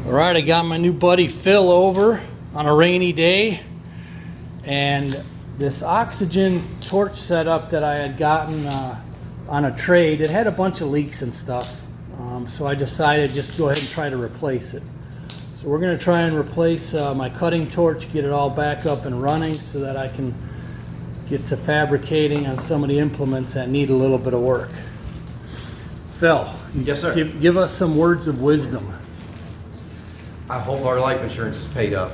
Alright, I got my new buddy Phil over on a rainy day, and this oxygen torch setup that I had gotten on a trade, it had a bunch of leaks and stuff, so I decided just go ahead and try to replace it. So we're going to try and replace my cutting torch, get it all back up and running so that I can get to fabricating on some of the implements that need a little bit of work. Phil, yes, sir. Give us some words of wisdom. I hope our life insurance is paid up.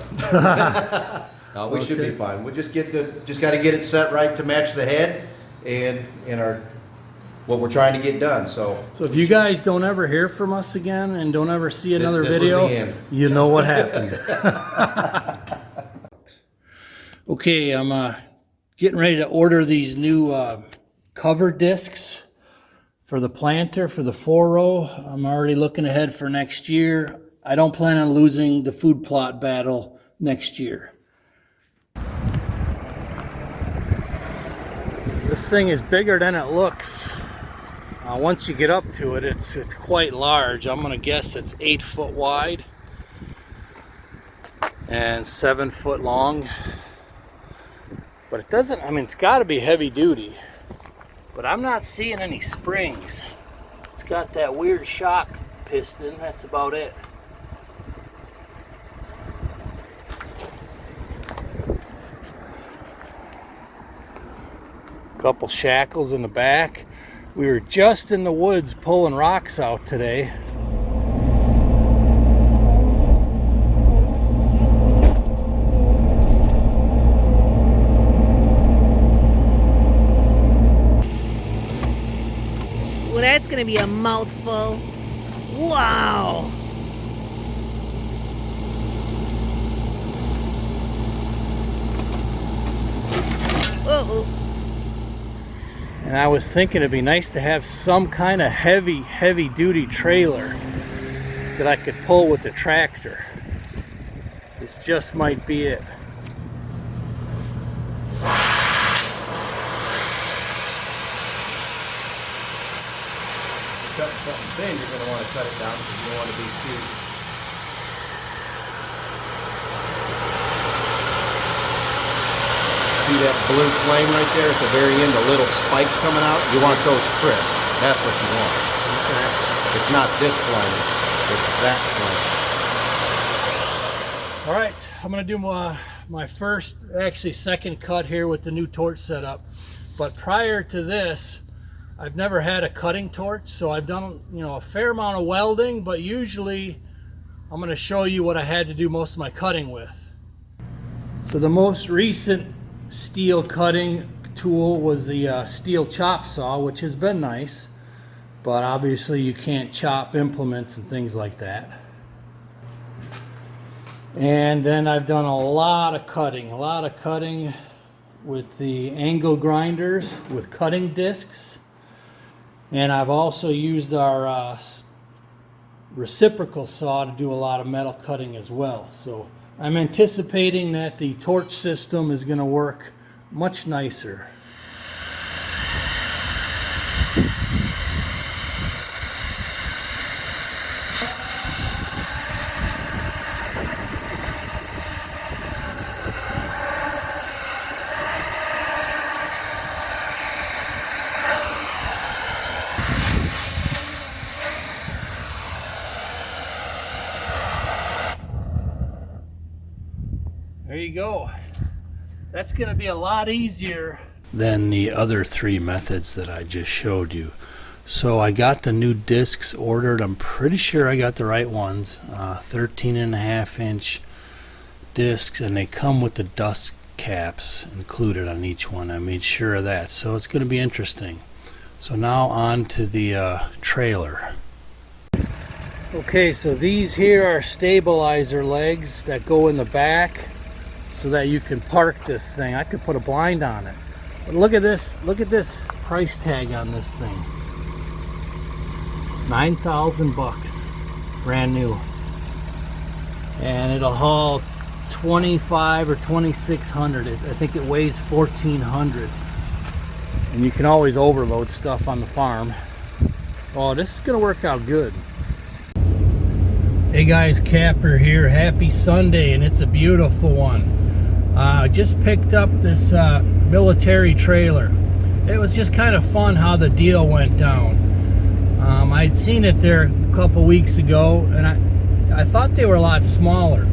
No, we should be fine. We just got to get it set right to match the head and what we're trying to get done. So if you guys don't ever hear from us again and don't ever see another video, you know what happened. Okay, I'm getting ready to order these new cover discs for the planter for the 4-row. I'm already looking ahead for next year. I don't plan on losing the food plot battle next year. This thing is bigger than it looks. Once you get up to it, it's quite large. I'm gonna guess it's 8 foot wide and 7 foot long. But it doesn't, I mean, it's gotta be heavy duty, but I'm not seeing any springs. It's got that weird shock piston, that's about it. Couple shackles in the back. We were just in the woods pulling rocks out today. Well, that's gonna be a mouthful. Wow. Uh-oh. And I was thinking it'd be nice to have some kind of heavy duty trailer that I could pull with the tractor. This just might be it. cut something thin, you're going to want to cut it down because you don't want to be too. See that blue flame right there at the very end, the little spikes coming out? You want those crisp. That's what you want. Okay. It's not this flame, it's that flame. All right, I'm going to do my first, actually second cut here with the new torch setup. But prior to this, I've never had a cutting torch, so I've done, a fair amount of welding, but usually I'm going to show you what I had to do most of my cutting with. So the most recent steel cutting tool was the steel chop saw, which has been nice, but obviously you can't chop implements and things like that. And then I've done a lot of cutting with the angle grinders with cutting discs. And I've also used our reciprocal saw to do a lot of metal cutting as well. So I'm anticipating that the torch system is going to work much nicer. There you go. That's going to be a lot easier than the other three methods that I just showed you. So I got the new discs ordered. I'm pretty sure I got the right ones. 13.5-inch discs, and they come with the dust caps included on each one. I made sure of that. So it's going to be interesting. So now on to the trailer. Okay, so these here are stabilizer legs that go in the back so that you can park this thing. I could put a blind on it. But look at this price tag on this thing. $9,000 brand new. And it'll haul 25 or 2,600. I think it weighs 1,400. And you can always overload stuff on the farm. Oh, this is gonna work out good. Hey guys, Kapper here. Happy Sunday, and it's a beautiful one. I just picked up this military trailer. It was just kind of fun how the deal went down. I'd seen it there a couple weeks ago, and I thought they were a lot smaller.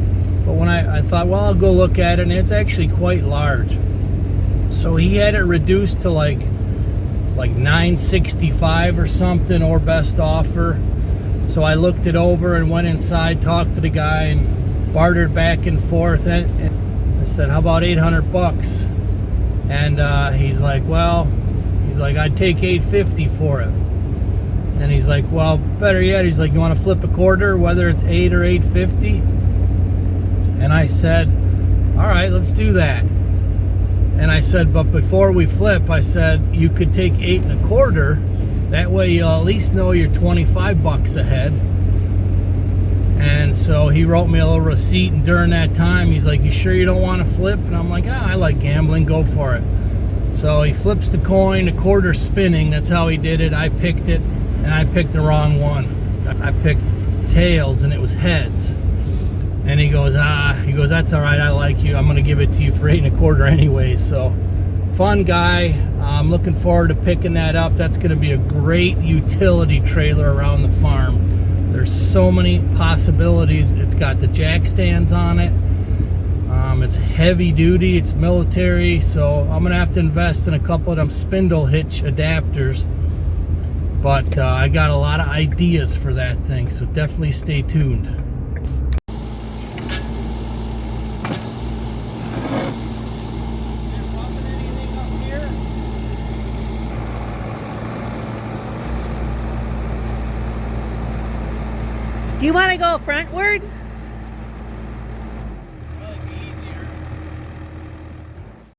But when I thought, well, I'll go look at it, and it's actually quite large. So he had it reduced to like $965 or something, or best offer. So I looked it over and went inside, talked to the guy, and bartered back and forth. And I said, "How about $800?" And he's like, "I'd take $850 for it." And he's like, "Well, better yet," he's like, "You want to flip a quarter, whether it's $8 or $850?" And I said, "All right, let's do that." And I said, "But before we flip," I said, "you could take 8 1/4. That way you'll at least know you're $25 ahead." And so he wrote me a little receipt, and during that time he's like, "You sure you don't want to flip?" And I'm like, I like gambling, go for it. So he flips the coin, the quarter spinning. That's how he did it. I picked it, and I picked the wrong one. I picked tails, and it was heads. And he goes, "That's all right, I like you. I'm going to give it to you for 8 1/4 anyway." So fun guy. I'm looking forward to picking that up. That's going to be a great utility trailer around the farm. There's so many possibilities. It's got the jack stands on it. It's heavy duty. It's military. So I'm going to have to invest in a couple of them spindle hitch adapters. But I got a lot of ideas for that thing. So definitely stay tuned. Do you want to go frontward?